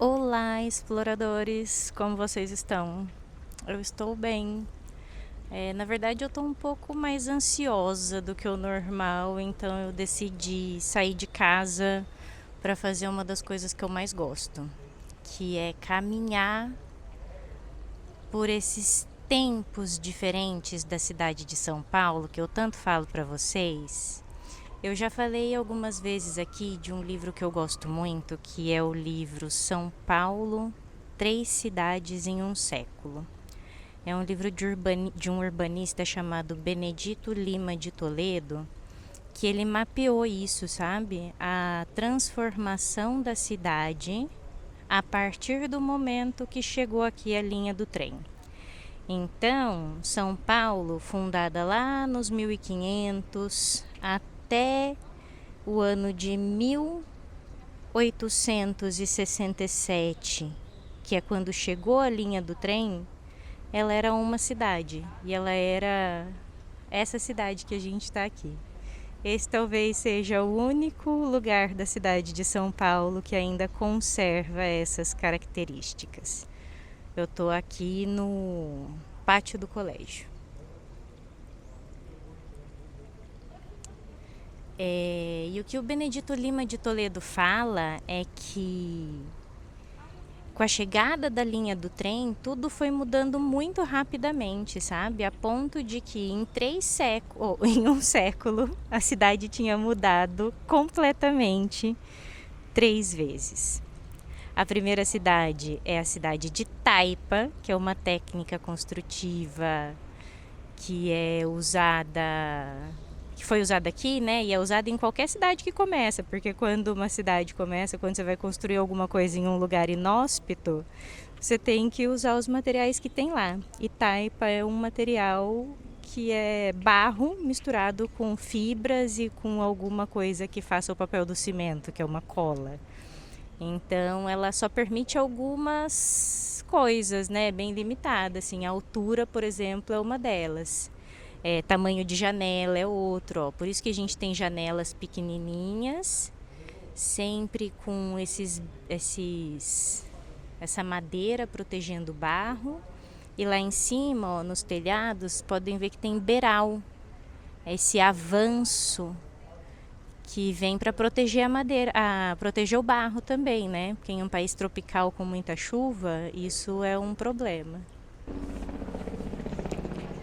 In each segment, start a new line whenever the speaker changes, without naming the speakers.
Olá, exploradores! Como vocês estão? Eu estou bem. Na verdade, eu estou um pouco mais ansiosa do que o normal, então eu decidi sair de casa para fazer uma das coisas que eu mais gosto, que é caminhar por esses tempos diferentes da cidade de São Paulo, que eu tanto falo para vocês. Eu já falei algumas vezes aqui de um livro que eu gosto muito, que é o livro São Paulo, Três Cidades em um Século. É um livro de um urbanista chamado Benedito Lima de Toledo, que ele mapeou isso, sabe? A transformação da cidade a partir do momento que chegou aqui a linha do trem. Então, São Paulo, fundada lá nos 1500 até o ano de 1867, que é quando chegou a linha do trem, ela era uma cidade e ela era essa cidade que a gente está aqui. Esse talvez seja o único lugar da cidade de São Paulo que ainda conserva essas características. Eu estou aqui no pátio do colégio. E o que o Benedito Lima de Toledo fala é que com a chegada da linha do trem, tudo foi mudando muito rapidamente, sabe? A ponto de que em um século, a cidade tinha mudado completamente 3 vezes. A primeira cidade é a cidade de taipa, que é uma técnica construtiva que foi usada aqui, né? E é usada em qualquer cidade que começa, porque quando uma cidade começa, quando você vai construir alguma coisa em um lugar inóspito, você tem que usar os materiais que tem lá. E taipa é um material que é barro misturado com fibras e com alguma coisa que faça o papel do cimento, que é uma cola. Então, ela só permite algumas coisas, né, bem limitadas, assim, a altura, por exemplo, é uma delas. Tamanho de janela é outro, ó. Por isso que a gente tem janelas pequenininhas, sempre com essa madeira protegendo o barro. E lá em cima, ó, nos telhados, podem ver que tem beiral, esse avanço que vem para proteger a madeira, proteger o barro também, né? Porque em um país tropical com muita chuva, isso é um problema.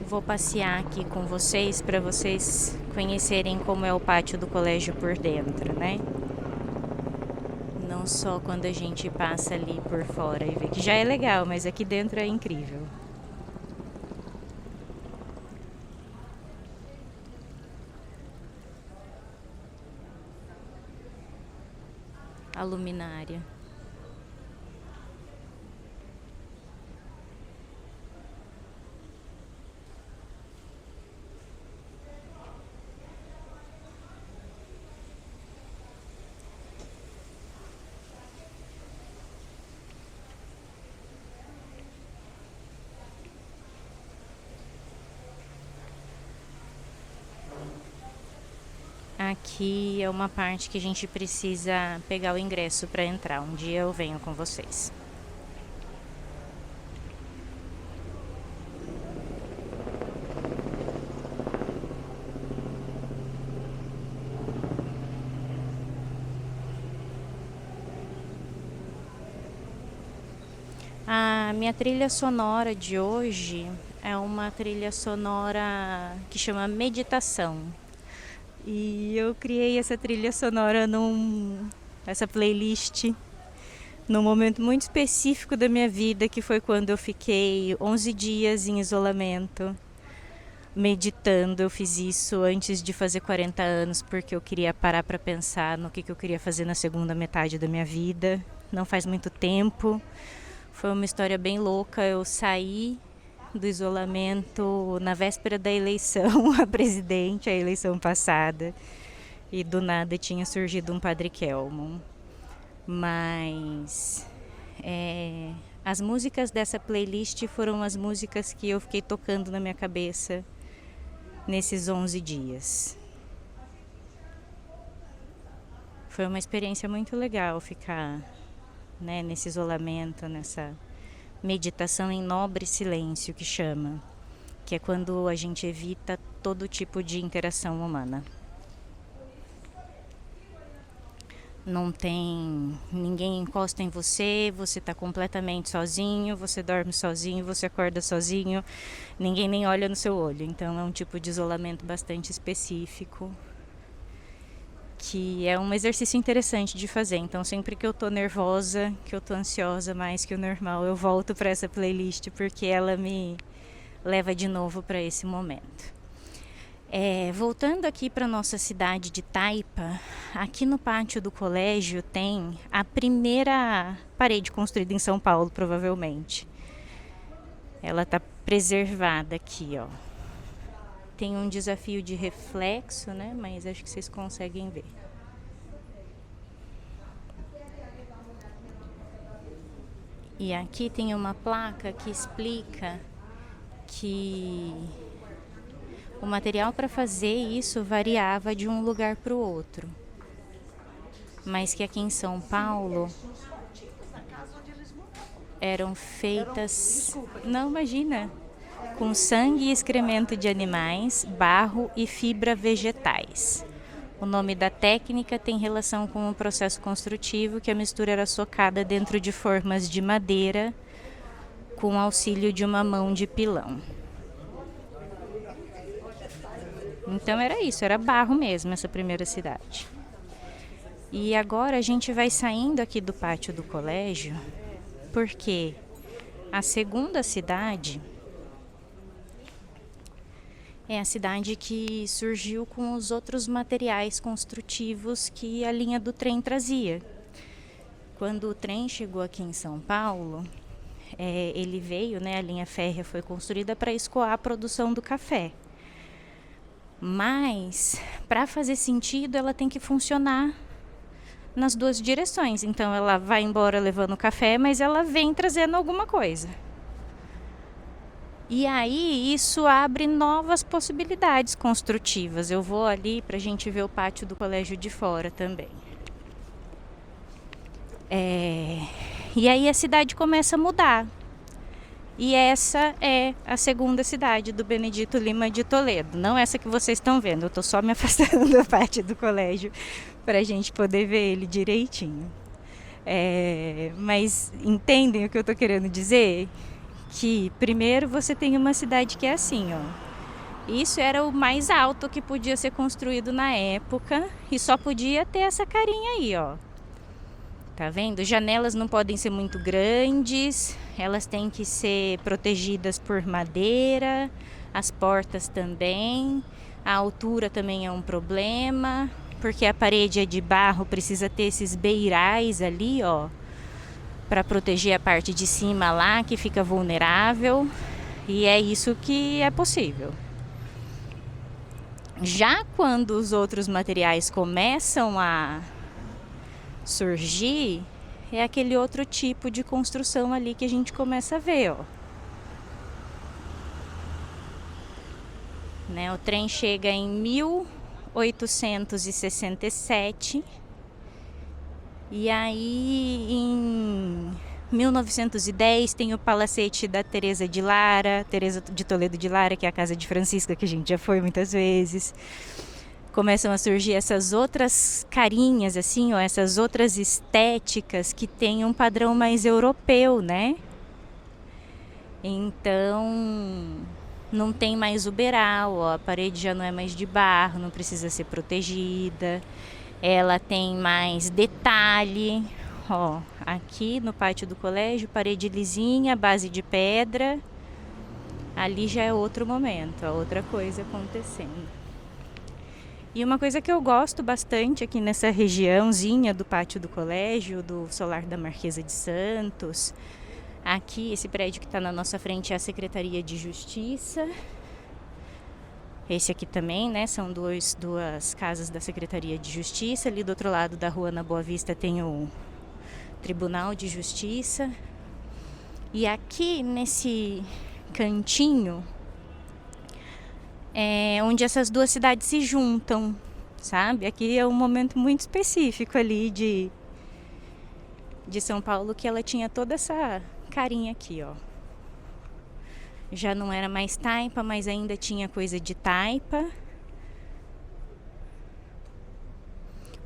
Vou passear aqui com vocês para vocês conhecerem como é o pátio do colégio por dentro, né? Não só quando a gente passa ali por fora e vê que já é legal, mas aqui dentro é incrível. A luminária. Aqui é uma parte que a gente precisa pegar o ingresso para entrar. Um dia eu venho com vocês. A minha trilha sonora de hoje é uma trilha sonora que chama Meditação. E eu criei essa trilha sonora essa playlist num momento muito específico da minha vida, que foi quando eu fiquei 11 dias em isolamento, meditando. Eu fiz isso antes de fazer 40 anos, porque eu queria parar para pensar no que eu queria fazer na segunda metade da minha vida. Não faz muito tempo. Foi uma história bem louca. Eu saí do isolamento na véspera da eleição a presidente, a eleição passada, e do nada tinha surgido um Padre Kelmon. Mas as músicas dessa playlist foram as músicas que eu fiquei tocando na minha cabeça nesses 11 dias. Foi uma experiência muito legal ficar né, nesse isolamento, nessa meditação em nobre silêncio que chama, que é quando a gente evita todo tipo de interação humana. Não tem ninguém encosta em você, você está completamente sozinho, você dorme sozinho, você acorda sozinho, ninguém nem olha no seu olho. Então é um tipo de isolamento bastante específico, que é um exercício interessante de fazer. Então sempre que eu tô nervosa, que eu tô ansiosa mais que o normal, eu volto para essa playlist porque ela me leva de novo para esse momento. Voltando aqui para nossa cidade de Taipa, aqui no pátio do colégio tem a primeira parede construída em São Paulo, provavelmente. Ela está preservada aqui, ó. Tem um desafio de reflexo, né? Mas acho que vocês conseguem ver. E aqui tem uma placa que explica que o material para fazer isso variava de um lugar para o outro, mas que aqui em São Paulo eram feitas, não imagina, com sangue e excremento de animais, barro e fibra vegetais. O nome da técnica tem relação com o processo construtivo, que a mistura era socada dentro de formas de madeira com auxílio de uma mão de pilão. Então era isso, era barro mesmo essa primeira cidade. E agora a gente vai saindo aqui do pátio do colégio, porque a segunda cidade é a cidade que surgiu com os outros materiais construtivos que a linha do trem trazia. Quando o trem chegou aqui em São Paulo, ele veio, né, a linha férrea foi construída para escoar a produção do café. Mas, para fazer sentido, ela tem que funcionar nas duas direções. Então, ela vai embora levando café, mas ela vem trazendo alguma coisa. E aí, isso abre novas possibilidades construtivas. Eu vou ali para a gente ver o pátio do colégio de fora também. E aí, a cidade começa a mudar. E essa é a segunda cidade do Benedito Lima de Toledo. Não essa que vocês estão vendo. Eu estou só me afastando da parte do colégio para a gente poder ver ele direitinho. Mas entendem o que eu estou querendo dizer? Que primeiro você tem uma cidade que é assim, ó. Isso era o mais alto que podia ser construído na época e só podia ter essa carinha aí, ó. Tá vendo? Janelas não podem ser muito grandes, elas têm que ser protegidas por madeira, as portas também, a altura também é um problema, porque a parede é de barro, precisa ter esses beirais ali, ó, para proteger a parte de cima lá, que fica vulnerável, e é isso que é possível. Já quando os outros materiais começam a surgir, é aquele outro tipo de construção ali que a gente começa a ver, ó. Né, o trem chega em 1867 e aí em 1910 tem o palacete da Teresa de Toledo de Lara, que é a casa de Francisca, que a gente já foi muitas vezes. Começam a surgir essas outras carinhas, assim, ó, essas outras estéticas que têm um padrão mais europeu, né? Então, não tem mais o beiral, ó, a parede já não é mais de barro, não precisa ser protegida. Ela tem mais detalhe, ó, aqui no pátio do colégio, parede lisinha, base de pedra. Ali já é outro momento, ó, outra coisa acontecendo. E uma coisa que eu gosto bastante aqui nessa regiãozinha do pátio do colégio, do solar da Marquesa de Santos, aqui esse prédio que está na nossa frente é a Secretaria de Justiça. Esse aqui também, né, são duas casas da Secretaria de Justiça. Ali do outro lado da rua, na Boa Vista, tem o Tribunal de Justiça. E aqui nesse cantinho onde essas duas cidades se juntam, sabe? Aqui é um momento muito específico ali de São Paulo que ela tinha toda essa carinha aqui, ó. Já não era mais taipa, mas ainda tinha coisa de taipa.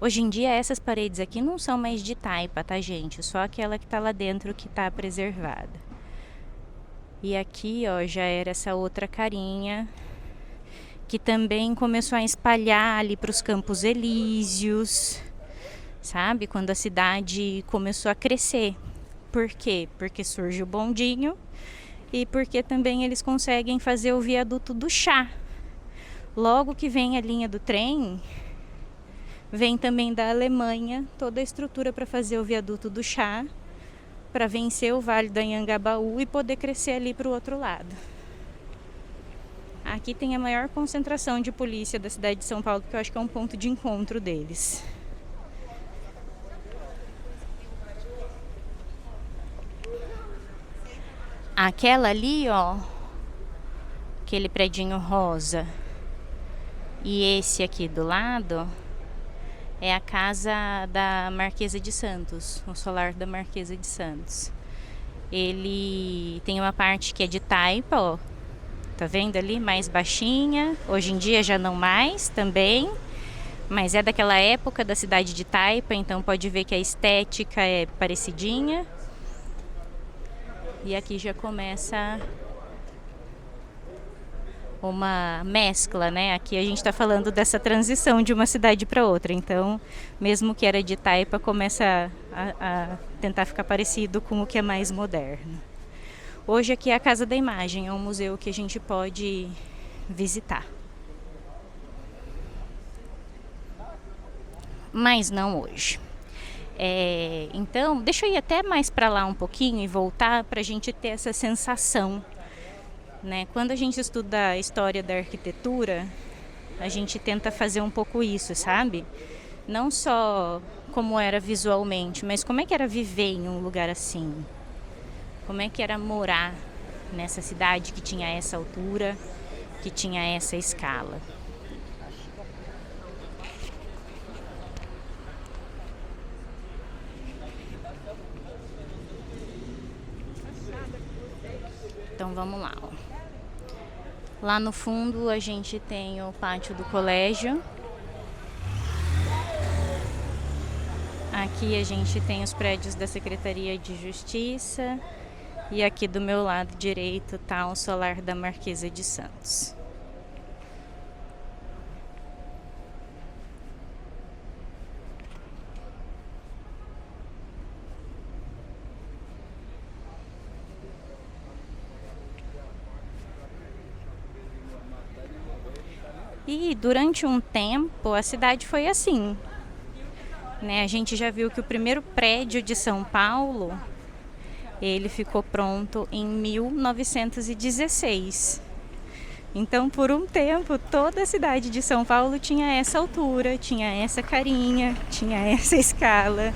Hoje em dia essas paredes aqui não são mais de taipa, tá, gente? Só aquela que tá lá dentro que tá preservada. E aqui, ó, já era essa outra carinha que também começou a espalhar ali para os Campos Elíseos, sabe? Quando a cidade começou a crescer. Por quê? Porque surge o bondinho e porque também eles conseguem fazer o viaduto do chá. Logo que vem a linha do trem, vem também da Alemanha toda a estrutura para fazer o viaduto do chá, para vencer o Vale do Anhangabaú e poder crescer ali para o outro lado. Aqui tem a maior concentração de polícia da cidade de São Paulo, porque eu acho que é um ponto de encontro deles. Aquela ali, ó, aquele predinho rosa, e esse aqui do lado é a casa da Marquesa de Santos, o solar da Marquesa de Santos. Ele tem uma parte que é de taipa, ó, tá vendo ali? Mais baixinha, hoje em dia já não mais também, mas é daquela época da cidade de Taipa, então pode ver que a estética é parecidinha. E aqui já começa uma mescla, né? Aqui a gente está falando dessa transição de uma cidade para outra. Então, mesmo que era de taipa, começa a tentar ficar parecido com o que é mais moderno. Hoje aqui é a Casa da Imagem, é um museu que a gente pode visitar. Mas não hoje. Então, deixa eu ir até mais para lá um pouquinho e voltar para a gente ter essa sensação, né? Quando a gente estuda a história da arquitetura, a gente tenta fazer um pouco isso, sabe? Não só como era visualmente, mas como é que era viver em um lugar assim? Como é que era morar nessa cidade que tinha essa altura, que tinha essa escala? Então vamos lá, ó. Lá no fundo a gente tem o pátio do colégio. Aqui a gente tem os prédios da Secretaria de Justiça. E aqui do meu lado direito tá o solar da Marquesa de Santos. E durante um tempo a cidade foi assim, né? A gente já viu que o primeiro prédio de São Paulo, ele ficou pronto em 1916. Então, por um tempo, toda a cidade de São Paulo tinha essa altura, tinha essa carinha, tinha essa escala.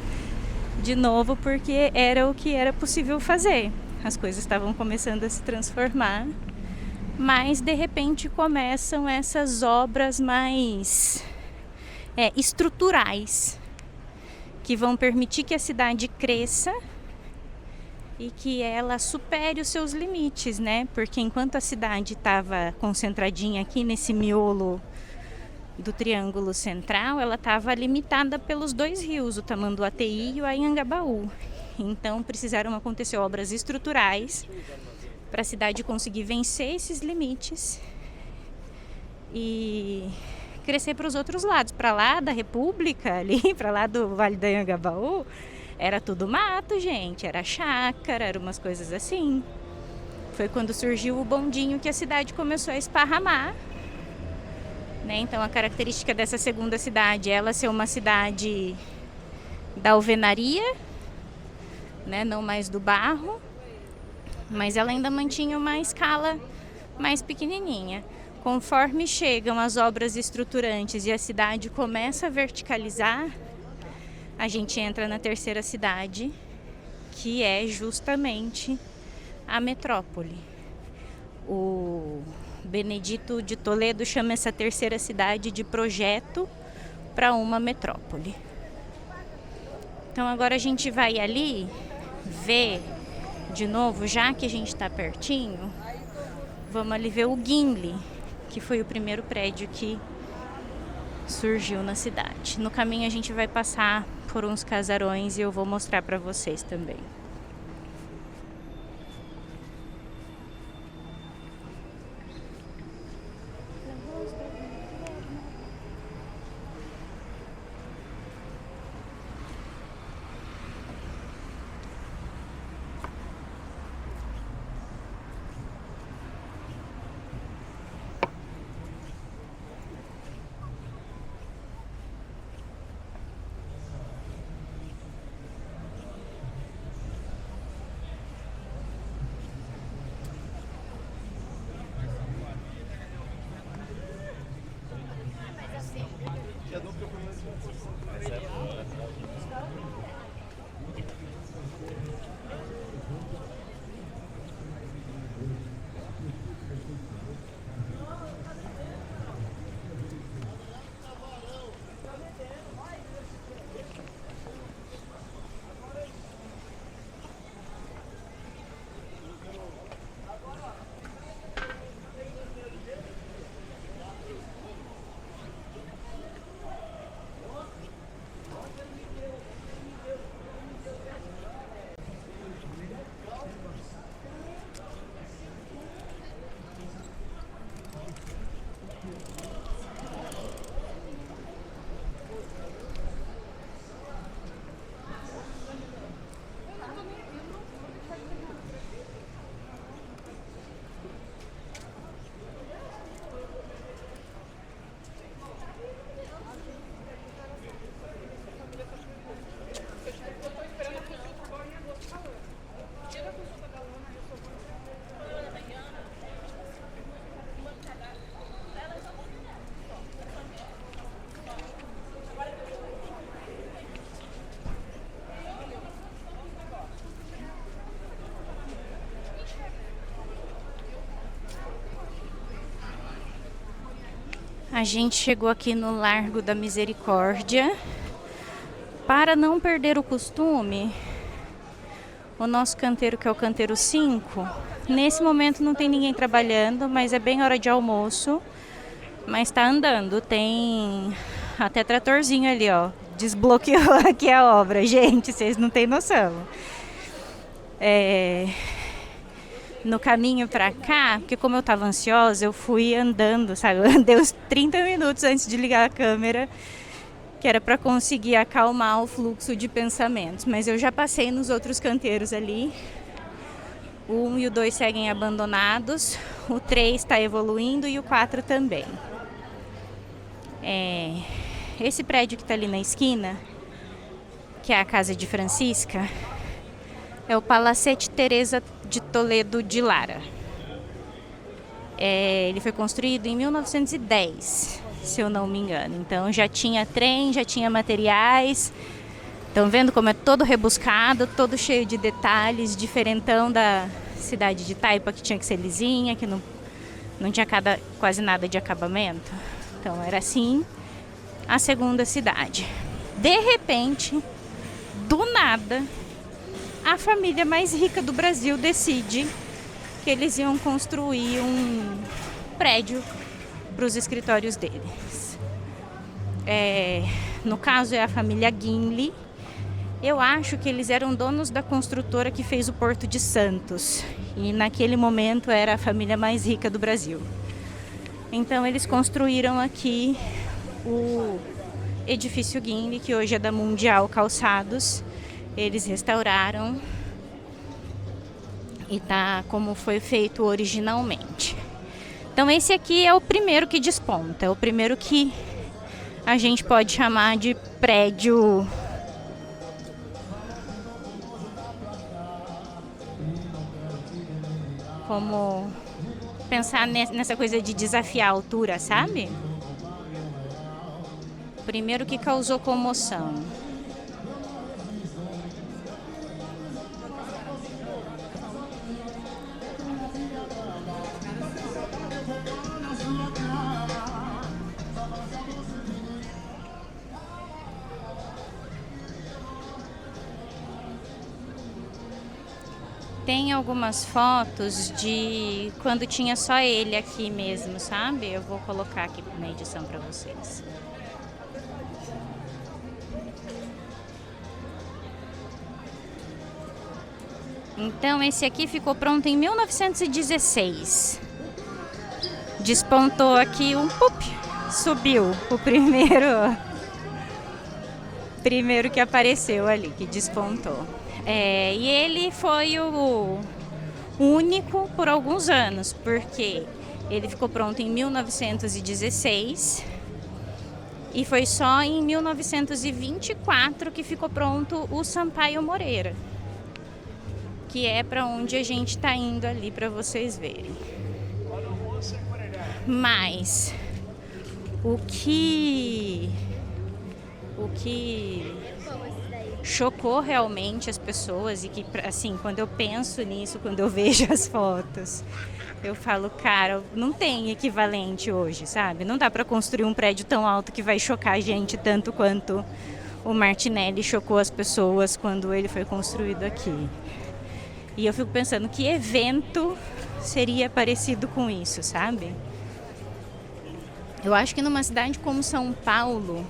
De novo, porque era o que era possível fazer. As coisas estavam começando a se transformar. Mas de repente começam essas obras mais estruturais, que vão permitir que a cidade cresça e que ela supere os seus limites, né? Porque enquanto a cidade estava concentradinha aqui nesse miolo do Triângulo Central, ela estava limitada pelos dois rios, o Tamanduateí e o Anhangabaú. Então precisaram acontecer obras estruturais para a cidade conseguir vencer esses limites e crescer para os outros lados. Para lá da República, ali, para lá do Vale do Anhangabaú, era tudo mato, gente, era chácara, eram umas coisas assim. Foi quando surgiu o bondinho que a cidade começou a esparramar, né? Então a característica dessa segunda cidade é ela ser uma cidade da alvenaria, né? Não mais do barro, mas ela ainda mantinha uma escala mais pequenininha. Conforme chegam as obras estruturantes e a cidade começa a verticalizar, a gente entra na terceira cidade, que é justamente a metrópole. O Benedito de Toledo chama essa terceira cidade de projeto para uma metrópole. Então agora a gente vai ali ver de novo, já que a gente está pertinho, vamos ali ver o Gimli, que foi o primeiro prédio que surgiu na cidade. No caminho a gente vai passar por uns casarões e eu vou mostrar para vocês também. A gente chegou aqui no Largo da Misericórdia. Para não perder o costume, o nosso canteiro, que é o canteiro 5, nesse momento não tem ninguém trabalhando, mas é bem hora de almoço. Mas tá andando, tem até tratorzinho ali, ó. Desbloqueou aqui a obra, gente, vocês não têm noção. No caminho pra cá, porque como eu tava ansiosa, eu fui andando, sabe? Eu andei uns 30 minutos antes de ligar a câmera, que era pra conseguir acalmar o fluxo de pensamentos. Mas eu já passei nos outros canteiros ali. O 1 e o 2 seguem abandonados, o 3 está evoluindo e o 4 também. Esse prédio que está ali na esquina, que é a casa de Francisca, é o Palacete Teresa de Toledo de Lara. Ele foi construído em 1910, se eu não me engano. Então já tinha trem, já tinha materiais. Estão vendo como é todo rebuscado, todo cheio de detalhes, diferentão da cidade de Taipa, que tinha que ser lisinha, que não tinha quase nada de acabamento. Então era assim a segunda cidade. De repente, do nada, a família mais rica do Brasil decide que eles iam construir um prédio para os escritórios deles. No caso é a família Gimli. Eu acho que eles eram donos da construtora que fez o Porto de Santos. E naquele momento era a família mais rica do Brasil. Então eles construíram aqui o edifício Gimli, que hoje é da Mundial Calçados. Eles restauraram e tá como foi feito originalmente. Então esse aqui é o primeiro que desponta, é o primeiro que a gente pode chamar de prédio como pensar nessa coisa de desafiar a altura, sabe? Primeiro que causou comoção. tem algumas fotos de quando tinha só ele aqui mesmo, sabe? Eu vou colocar aqui na edição para vocês. Então esse aqui ficou pronto em 1916. Despontou aqui subiu o primeiro que apareceu ali, que despontou. E ele foi o único por alguns anos, porque ele ficou pronto em 1916 e foi só em 1924 que ficou pronto o Sampaio Moreira, que é para onde a gente está indo ali para vocês verem. Mas o que chocou realmente as pessoas e que, assim, quando eu penso nisso, quando eu vejo as fotos, eu falo, cara, não tem equivalente hoje, sabe? Não dá para construir um prédio tão alto que vai chocar a gente tanto quanto o Martinelli chocou as pessoas quando ele foi construído aqui. E eu fico pensando, que evento seria parecido com isso, sabe? Eu acho que numa cidade como São Paulo,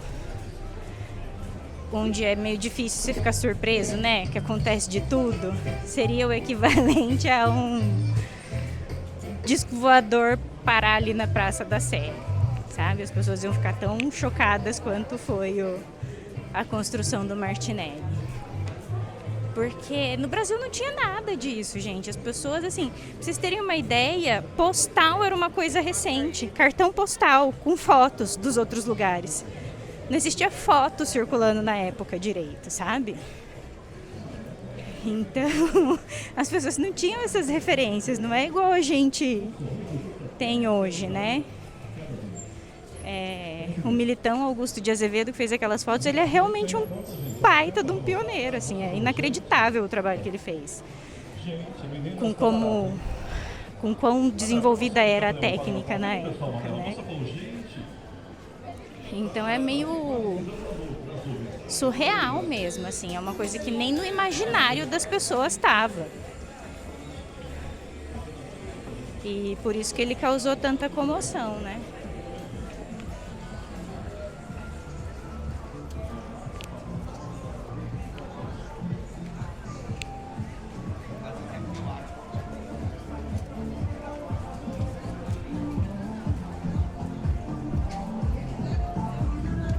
onde é meio difícil você ficar surpreso, né? Que acontece de tudo, seria o equivalente a um disco voador parar ali na Praça da Sé, sabe? As pessoas iam ficar tão chocadas quanto foi a construção do Martinelli. Porque no Brasil não tinha nada disso, gente. As pessoas, assim, pra vocês terem uma ideia, postal era uma coisa recente. Cartão postal com fotos dos outros lugares. Não existia foto circulando na época direito, sabe? Então, as pessoas não tinham essas referências. Não é igual a gente tem hoje, né? O Militão Augusto de Azevedo, que fez aquelas fotos, ele é realmente um baita de um pioneiro, assim, é inacreditável o trabalho que ele fez. Com quão desenvolvida era a técnica na época, né? Então é meio surreal mesmo, assim, é uma coisa que nem no imaginário das pessoas estava. E por isso que ele causou tanta comoção, né?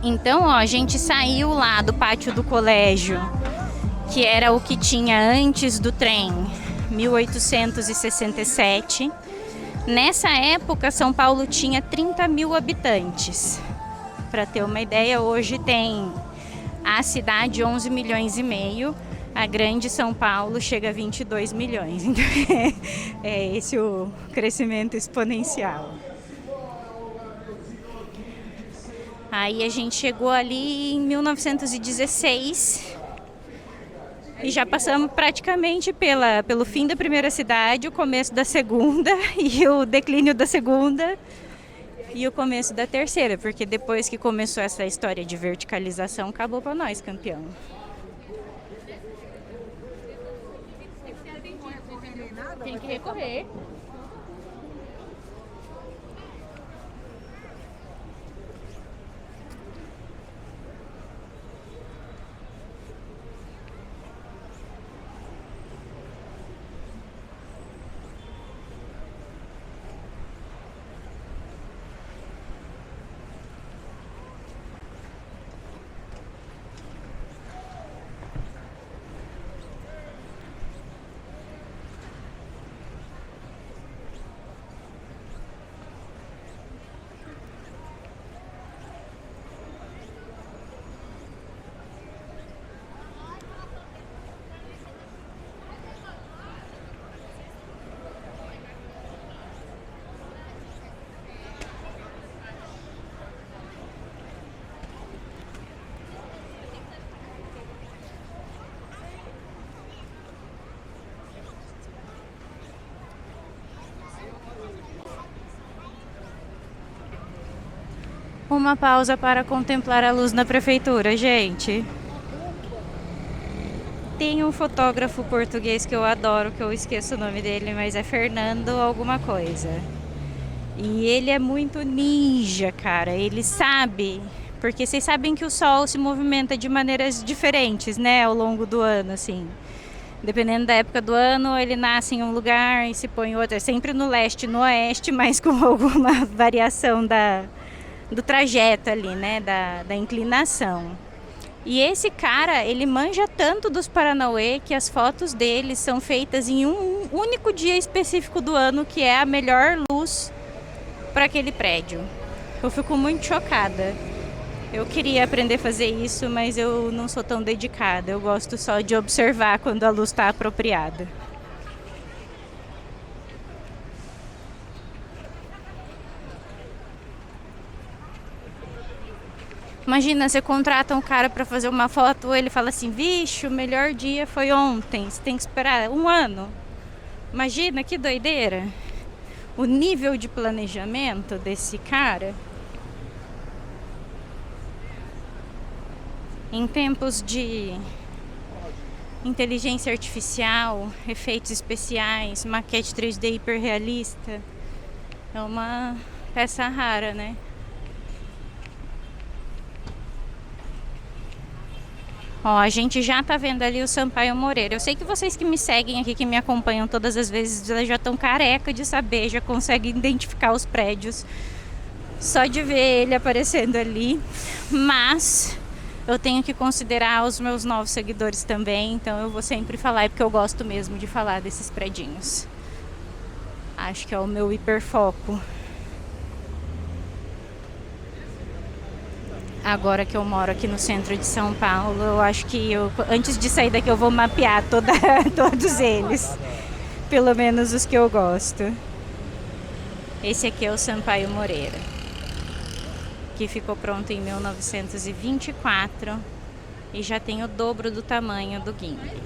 Então, ó, a gente saiu lá do pátio do colégio, que era o que tinha antes do trem, 1867. Nessa época, São Paulo tinha 30 mil habitantes. Para ter uma ideia, hoje tem a cidade 11 milhões e meio, a grande São Paulo chega a 22 milhões. Então, é esse o crescimento exponencial. Aí a gente chegou ali em 1916 e já passamos praticamente pelo fim da primeira cidade, o começo da segunda e o declínio da segunda e o começo da terceira, porque depois que começou essa história de verticalização, acabou para nós, campeão. Tem que recorrer. Uma pausa para contemplar a luz na prefeitura, gente. Tem um fotógrafo português que eu adoro, que eu esqueço o nome dele, mas é Fernando alguma coisa. E ele é muito ninja, cara. Ele sabe, porque vocês sabem que o Sol se movimenta de maneiras diferentes, né, ao longo do ano, assim. Dependendo da época do ano, ele nasce em um lugar e se põe em outro. É sempre no leste e no oeste, mas com alguma variação do trajeto ali, né, da inclinação. E esse cara, ele manja tanto dos Paranauê que as fotos dele são feitas em um único dia específico do ano, que é a melhor luz para aquele prédio. Eu fico muito chocada. Eu queria aprender a fazer isso, mas eu não sou tão dedicada. Eu gosto só de observar quando a luz está apropriada. Imagina, você contrata um cara para fazer uma foto, ele fala assim: vixe, o melhor dia foi ontem, você tem que esperar um ano. Imagina que doideira. O nível de planejamento desse cara. Em tempos de inteligência artificial, efeitos especiais, maquete 3D hiperrealista, é uma peça rara, né? Ó, a gente já tá vendo ali o Sampaio Moreira. Eu sei que vocês que me seguem aqui, que me acompanham todas as vezes, já estão careca de saber, já conseguem identificar os prédios só de ver ele aparecendo ali. Mas eu tenho que considerar os meus novos seguidores também, então eu vou sempre falar, porque eu gosto mesmo de falar desses predinhos. Acho que é o meu hiperfoco. Agora que eu moro aqui no centro de São Paulo, eu acho que antes de sair daqui eu vou mapear todos eles. Pelo menos os que eu gosto. Esse aqui é o Sampaio Moreira, que ficou pronto em 1924 e já tem o dobro do tamanho do Gimli.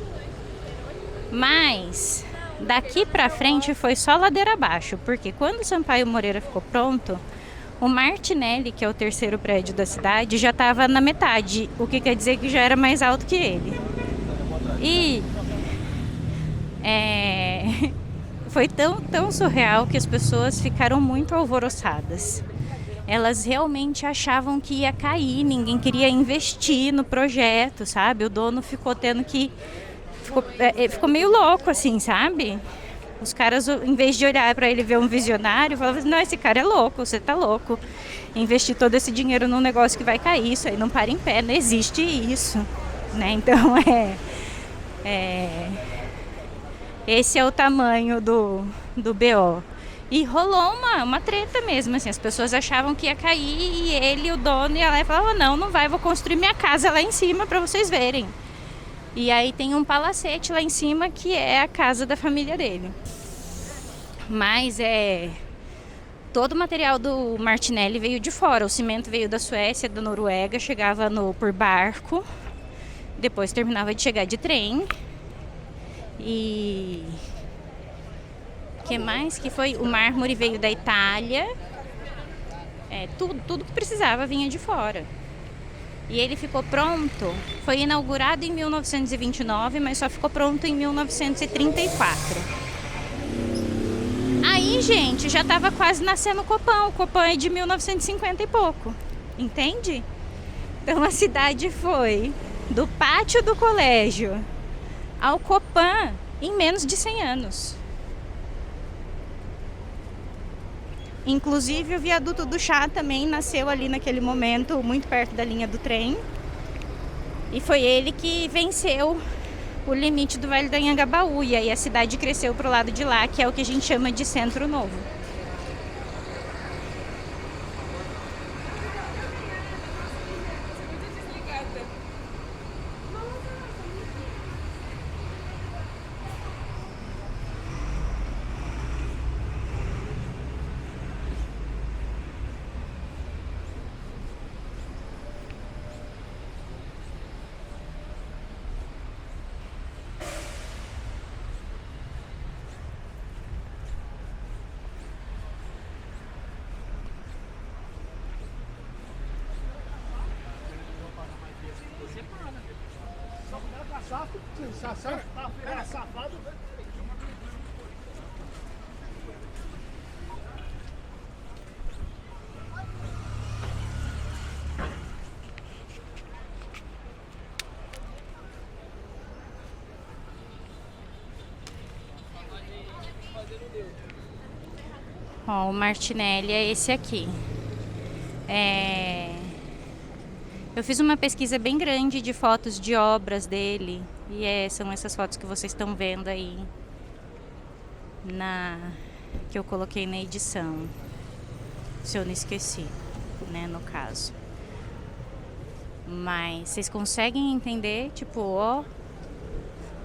Mas daqui pra frente foi só ladeira abaixo, porque quando o Sampaio Moreira ficou pronto, o Martinelli, que é o terceiro prédio da cidade, já estava na metade, o que quer dizer que já era mais alto que ele. E foi tão surreal que as pessoas ficaram muito alvoroçadas. Elas realmente achavam que ia cair, ninguém queria investir no projeto, sabe? O dono ficou tendo que... Ficou meio louco, assim, sabe? Os caras, em vez de olhar para ele ver um visionário, falavam assim: não, esse cara é louco, você tá louco. Investir todo esse dinheiro num negócio que vai cair, isso aí não para em pé, não existe isso, né? Então esse é o tamanho do BO. E rolou uma treta mesmo, assim, as pessoas achavam que ia cair e ele, o dono, ia lá e falava: não vai, vou construir minha casa lá em cima para vocês verem. E aí tem um palacete lá em cima que é a casa da família dele. Mas todo o material do Martinelli veio de fora. O cimento veio da Suécia, da Noruega, chegava por barco, depois terminava de chegar de trem. E que mais que foi? O mármore veio da Itália. Tudo que precisava vinha de fora. E ele ficou pronto, foi inaugurado em 1929, mas só ficou pronto em 1934. Aí, gente, já estava quase nascendo o Copan. O Copan é de 1950 e pouco, entende? Então a cidade foi do pátio do colégio ao Copan em menos de 100 anos. Inclusive o viaduto do Chá também nasceu ali naquele momento, muito perto da linha do trem. E foi ele que venceu o limite do Vale do Anhangabaú. E aí a cidade cresceu para o lado de lá, que é o que a gente chama de Centro Novo. Ó, o Martinelli é esse aqui. Eu fiz uma pesquisa bem grande de fotos de obras dele. E são essas fotos que vocês estão vendo aí. Que eu coloquei na edição. Se eu não esqueci, né, no caso. Mas vocês conseguem entender? Tipo, ó,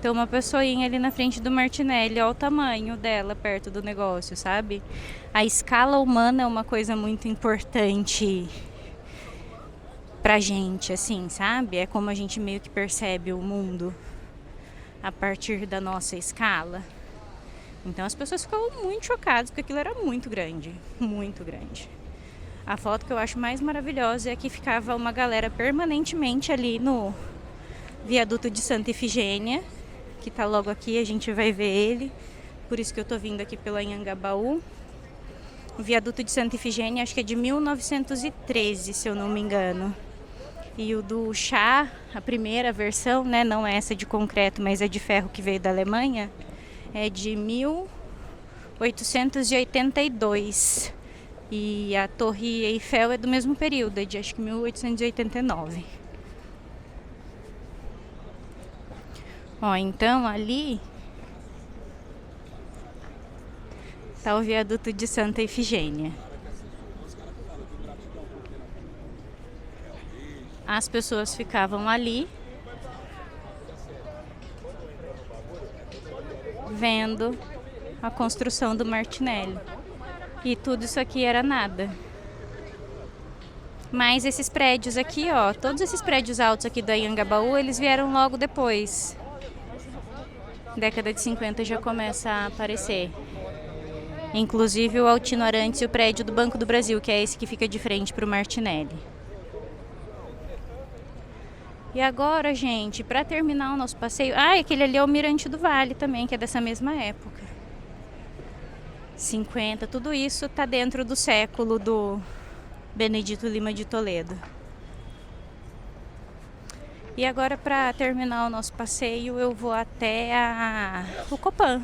tem uma pessoinha ali na frente do Martinelli, ó o tamanho dela perto do negócio, sabe? A escala humana é uma coisa muito importante pra gente, assim, sabe? É como a gente meio que percebe o mundo a partir da nossa escala. Então as pessoas ficavam muito chocadas porque aquilo era muito grande, muito grande. A foto que eu acho mais maravilhosa é que ficava uma galera permanentemente ali no viaduto de Santa Ifigênia, que tá logo aqui, a gente vai ver ele. Por isso que eu tô vindo aqui pela Anhangabaú. O viaduto de Santa Ifigênia acho que é de 1913, se eu não me engano. E o do chá, a primeira versão, né, não é essa de concreto, mas é de ferro que veio da Alemanha, é de 1882. E a Torre Eiffel é do mesmo período, é de acho que 1889. Ó, então ali tá o viaduto de Santa Ifigênia. As pessoas ficavam ali vendo a construção do Martinelli. E tudo isso aqui era nada. Mas esses prédios aqui, ó, todos esses prédios altos aqui do Anhangabaú, eles vieram logo depois. Década de 50 já começa a aparecer. Inclusive o Altino Arantes e o prédio do Banco do Brasil, que é esse que fica de frente para o Martinelli. E agora, gente, para terminar o nosso passeio... Ah, aquele ali é o Mirante do Vale também, que é dessa mesma época. 50, tudo isso tá dentro do século do Benedito Lima de Toledo. E agora, para terminar o nosso passeio, eu vou até o Copan.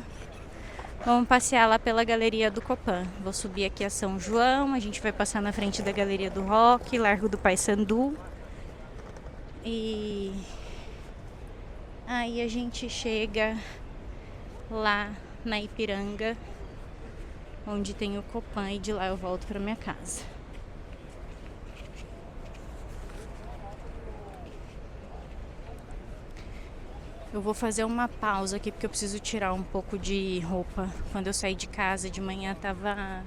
Vamos passear lá pela Galeria do Copan. Vou subir aqui a São João, a gente vai passar na frente da Galeria do Rock, Largo do Paissandu. E aí a gente chega lá na Ipiranga, onde tem o Copan, e de lá eu volto para minha casa. Eu vou fazer uma pausa aqui porque eu preciso tirar um pouco de roupa. Quando eu saí de casa de manhã tava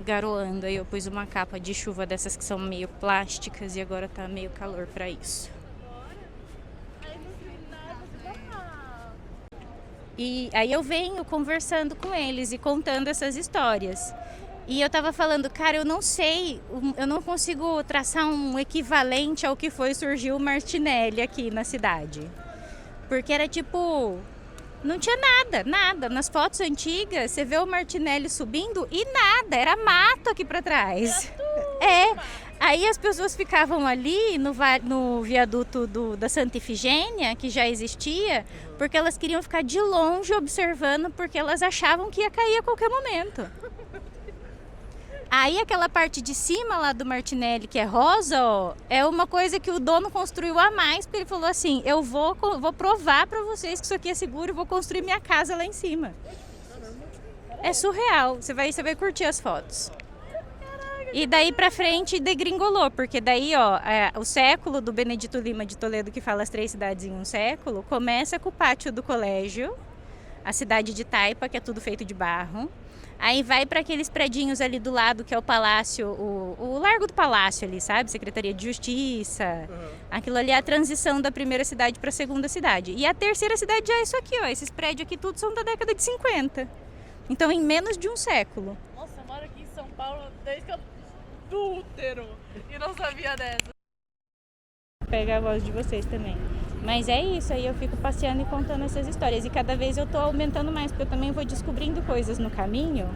garoando, aí eu pus uma capa de chuva dessas que são meio plásticas e agora tá meio calor para isso. E aí eu venho conversando com eles e contando essas histórias. E eu tava falando, cara, eu não sei, eu não consigo traçar um equivalente ao que foi surgir o Martinelli aqui na cidade. Porque era tipo, não tinha nada. Nas fotos antigas, você vê o Martinelli subindo e nada, era mato aqui pra trás. Aí as pessoas ficavam ali no viaduto da Santa Ifigênia, que já existia, porque elas queriam ficar de longe observando, porque elas achavam que ia cair a qualquer momento. Aí aquela parte de cima lá do Martinelli, que é rosa, ó, é uma coisa que o dono construiu a mais, porque ele falou assim, eu vou provar pra vocês que isso aqui é seguro e vou construir minha casa lá em cima. É surreal, você vai curtir as fotos. E daí pra frente degringolou, porque daí, ó, o século do Benedito Lima de Toledo, que fala as 3 cidades em um século, começa com o pátio do colégio, a cidade de Taipa, que é tudo feito de barro. Aí vai para aqueles predinhos ali do lado, que é o palácio, o Largo do Palácio ali, sabe? Secretaria de Justiça. Aquilo ali é a transição da primeira cidade para a segunda cidade. E a terceira cidade já é isso aqui, ó. Esses prédios aqui tudo são da década de 50. Então, em menos de um século.
Nossa, eu moro aqui em São Paulo desde que eu do útero e não sabia dessa.
Pega a voz de vocês também. Mas é isso, aí eu fico passeando e contando essas histórias. E cada vez eu tô aumentando mais, porque eu também vou descobrindo coisas no caminho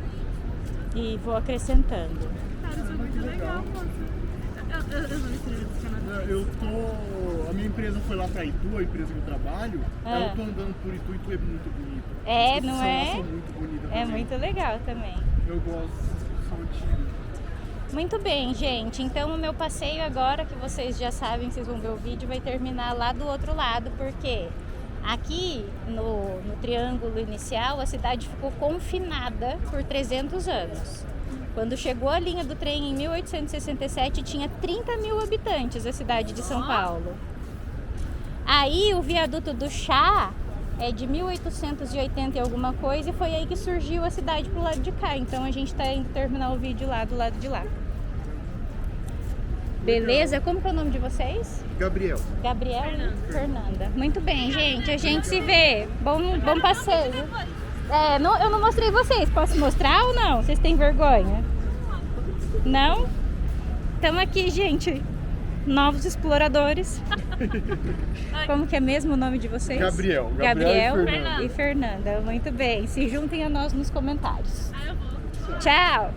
e vou acrescentando.
Cara, isso é muito legal, moça. Eu não estou do Canadá.
A minha empresa foi lá pra Itu, a empresa que eu trabalho. Eu tô andando por Itu, Itu é muito bonito.
É,
As
não
construções
é?
lá são muito bonitas
É
também.
muito legal também.
Eu gosto dessas construções antigas.
Muito bem, gente. Então o meu passeio agora, que vocês já sabem, vocês vão ver o vídeo, vai terminar lá do outro lado, porque aqui no triângulo inicial a cidade ficou confinada por 300 anos. Quando chegou a linha do trem em 1867, tinha 30 mil habitantes a cidade de São Paulo. Aí o viaduto do Chá é de 1880 e alguma coisa, e foi aí que surgiu a cidade pro lado de cá. Então a gente tá indo terminar o vídeo lá do lado de lá. Beleza? Como que é o nome de vocês?
Gabriel.
Gabriel e Fernanda. Muito bem, gente. A gente se vê. Bom passeio. Eu não mostrei vocês. Posso mostrar ou não? Vocês têm vergonha? Não? Estamos aqui, gente. Novos exploradores. Como que é mesmo o nome de vocês?
Gabriel
E Fernanda. Muito bem. Se juntem a nós nos comentários.
Ah, eu vou.
Tchau!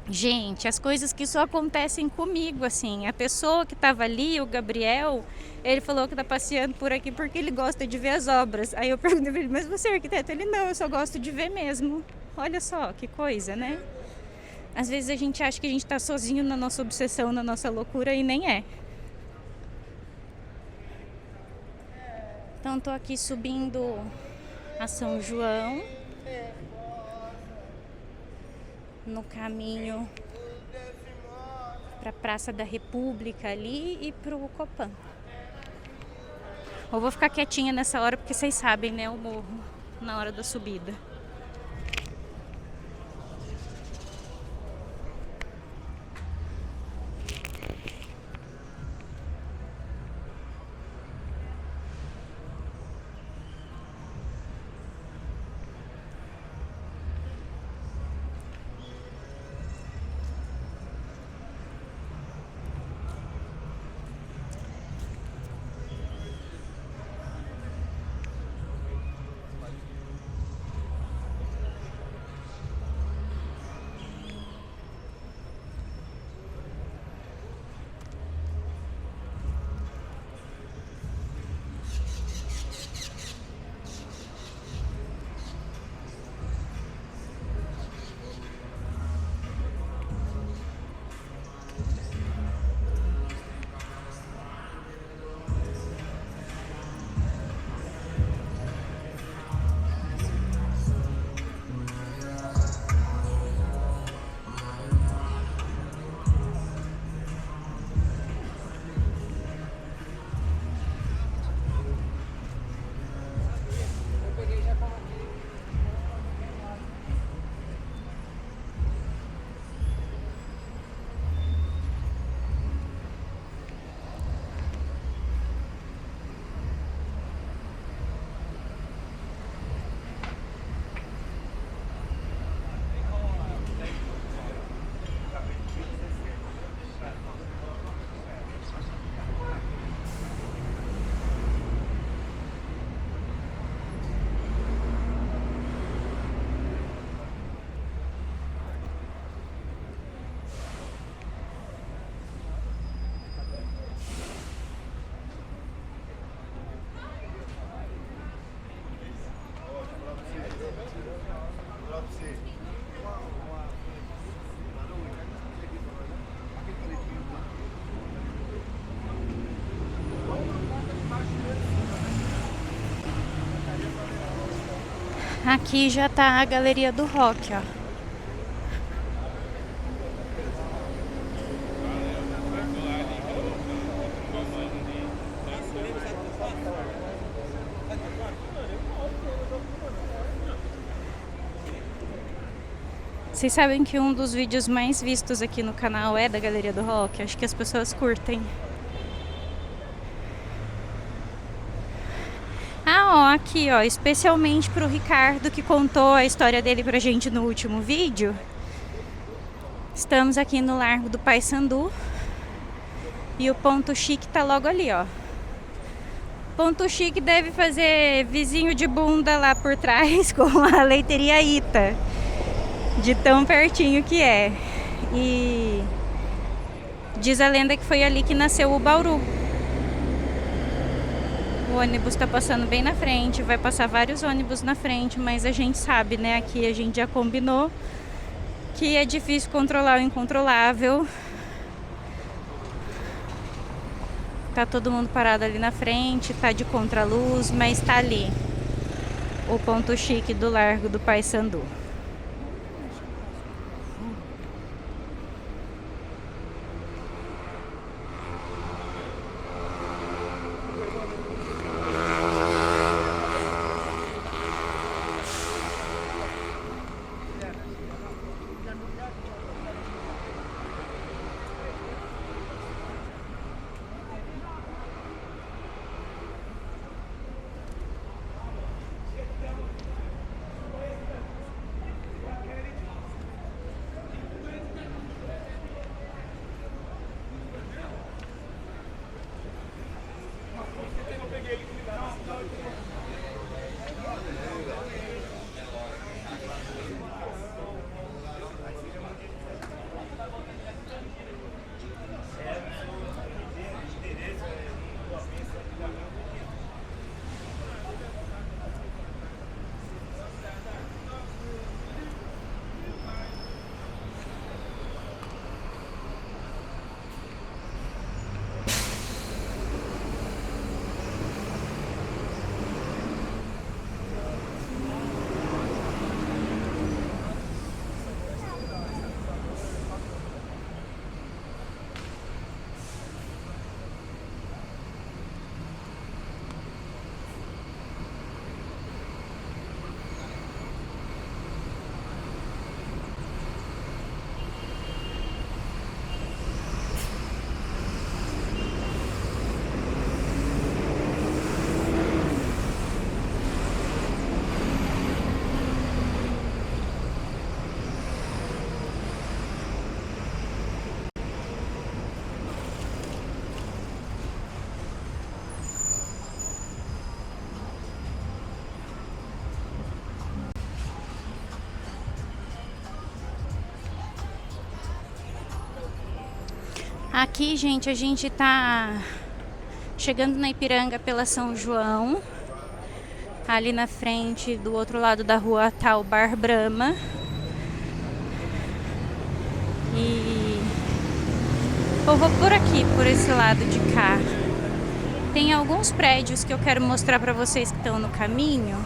Gente, as coisas que só acontecem comigo, assim. A pessoa que estava ali, o Gabriel, ele falou que tá passeando por aqui porque ele gosta de ver as obras. Aí eu perguntei pra ele, mas você é arquiteto? Ele, não, eu só gosto de ver mesmo. Olha só, que coisa, né? Às vezes a gente acha que a gente tá sozinho na nossa obsessão, na nossa loucura, e nem é. Então tô aqui subindo a São João, no caminho para a Praça da República ali e para o Copan. Eu vou ficar quietinha nessa hora porque vocês sabem, né, o morro na hora da subida. Aqui já tá a Galeria do Rock, ó. Vocês sabem que um dos vídeos mais vistos aqui no canal é da Galeria do Rock? Acho que as pessoas curtem. Ah, ó, aqui, ó, especialmente pro Ricardo, que contou a história dele pra gente no último vídeo. Estamos aqui no Largo do Paissandu E o Ponto Chique tá logo ali, ó. Ponto Chique deve fazer vizinho de bunda lá por trás com a leiteria Ita, de tão pertinho que é. E diz a lenda que foi ali que nasceu o Bauru. O ônibus tá passando bem na frente, vai passar vários ônibus na frente, mas a gente sabe, né? Aqui a gente já combinou que é difícil controlar o incontrolável. Tá todo mundo parado ali na frente, tá de contraluz, mas tá ali o Ponto Chique do Largo do Paissandu. Aqui, gente, a gente tá chegando na Ipiranga pela São João. Ali na frente, do outro lado da rua, tá o Bar Brahma. E eu vou por aqui, por esse lado de cá. Tem alguns prédios que eu quero mostrar pra vocês que estão no caminho.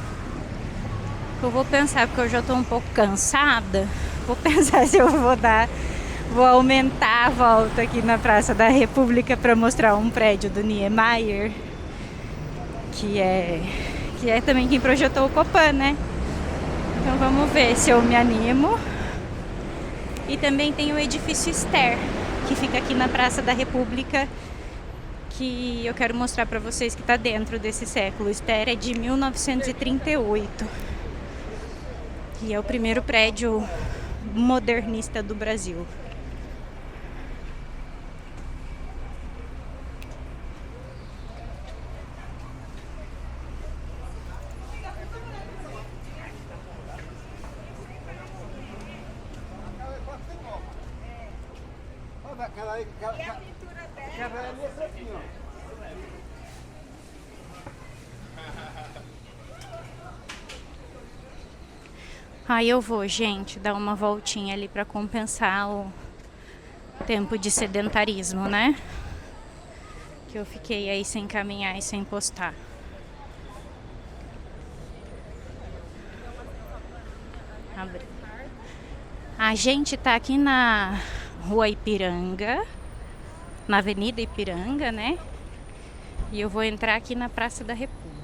Eu vou pensar, porque eu já tô um pouco cansada. Vou pensar se eu vou aumentar a volta aqui na Praça da República para mostrar um prédio do Niemeyer, que é também quem projetou o Copan, né? Então vamos ver se eu me animo. E também tem o edifício Ster, que fica aqui na Praça da República, que eu quero mostrar para vocês que está dentro desse século. O Ster é de 1938 e é o primeiro prédio modernista do Brasil. Aí eu vou, gente, dar uma voltinha ali para compensar o tempo de sedentarismo, né? Que eu fiquei aí sem caminhar e sem postar. A gente tá aqui na Rua Ipiranga, na Avenida Ipiranga, né? E eu vou entrar aqui na Praça da República.